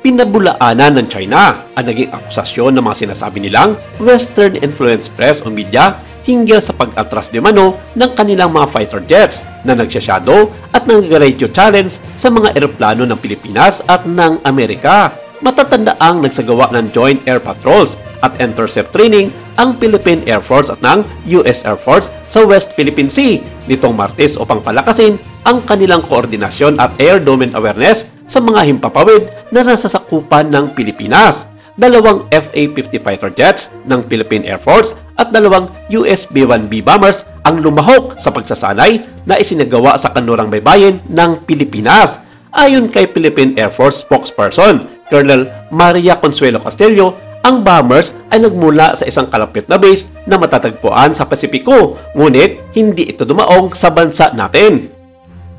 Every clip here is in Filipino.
Pinabulaanan ng China ang naging akusasyon ng mga sinasabi nilang Western influence press o media hinggil sa pag-atras di mano ng kanilang mga fighter jets na nagsyasyado at nag-radio challenge sa mga eroplano ng Pilipinas at ng Amerika. Matatandaang nagsagawa ng joint air patrols at intercept training ang Philippine Air Force at ng US Air Force sa West Philippine Sea nitong Martes upang palakasin ang kanilang koordinasyon at air domain awareness sa mga himpapawid na nasasakupan ng Pilipinas. Dalawang FA-50 fighter jets ng Philippine Air Force at dalawang US B-1B bombers ang lumahok sa pagsasanay na isinagawa sa kanlurang baybayin ng Pilipinas. Ayon kay Philippine Air Force spokesperson Colonel Maria Consuelo Castillo, ang bombers ay nagmula sa isang kalapit na base na matatagpuan sa Pasipiko, ngunit hindi ito dumaong sa bansa natin.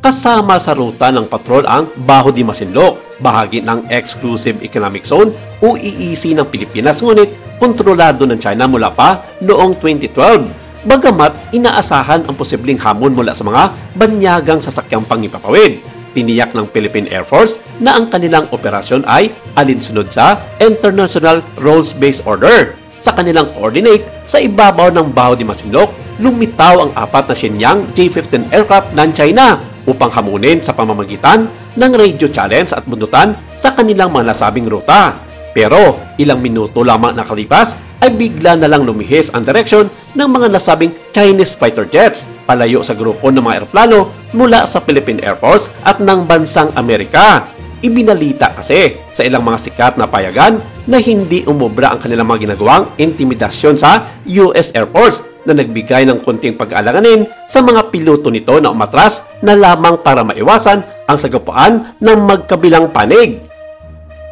Kasama sa ruta ng patrol ang Baho de Masinloc, bahagi ng Exclusive Economic Zone o EEZ ng Pilipinas, ngunit kontrolado ng China mula pa noong 2012. Bagamat inaasahan ang posibleng hamon mula sa mga banyagang sasakyang pangipapawid. Tiniyak ng Philippine Air Force na ang kanilang operasyon ay alinsunod sa International Rules-Based Order. Sa kanilang coordinate sa ibabaw ng Baho de Masinloc, lumitaw ang 4 na Shenyang J-15 aircraft ng China upang hamunin sa pamamagitan ng radio challenge at bundutan sa kanilang mga nasabing ruta. Pero ilang minuto lamang nakalipas ay bigla na lang lumihis ang direksyon ng mga nasabing Chinese fighter jets palayo sa grupo ng mga eroplano mula sa Philippine Air Force at ng bansang Amerika. Ibinalita kasi sa ilang mga sikat na payagan na hindi umubra ang kanilang mga ginagawang intimidasyon sa US Air Force na nagbigay ng kunting pag-aalanganin sa mga piloto nito na umatras na lamang para maiwasan ang sagupaan ng magkabilang panig.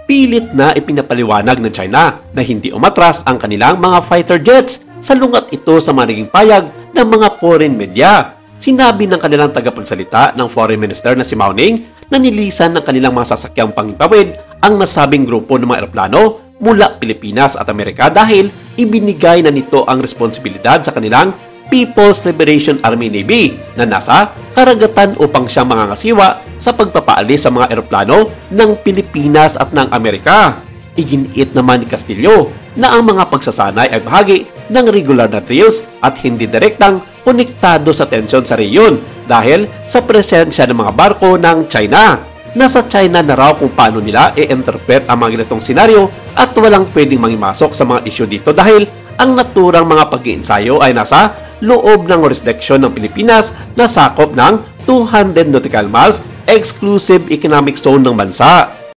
Pilit na ipinapaliwanag ng China na hindi umatras ang kanilang mga fighter jets. Salungat ito sa mga naging payag ng mga foreign media. Sinabi ng kanilang tagapagsalita ng Foreign Minister na si Mao Ning na nilisan ng kanilang mga sasakyang panghimpawid ang nasabing grupo ng mga eroplano mula Pilipinas at Amerika dahil ibinigay na nito ang responsibilidad sa kanilang People's Liberation Army Navy na nasa karagatan upang siyang mangangasiwa sa pagpapaalis sa mga eroplano ng Pilipinas at ng Amerika. Iginiit naman ni Castillo na ang mga pagsasanay ay bahagi ng regular na drills at hindi direktang konektado sa tensyon sa rehiyon dahil sa presensya ng mga barko ng China. Nasa China na raw kung paano nila i-interpret ang mga ganitong senaryo at walang pwedeng mangimasok sa mga isyu dito dahil ang naturang mga pag-iensayo ay nasa loob ng jurisdiction ng Pilipinas na sakop ng 200 nautical miles exclusive economic zone ng bansa.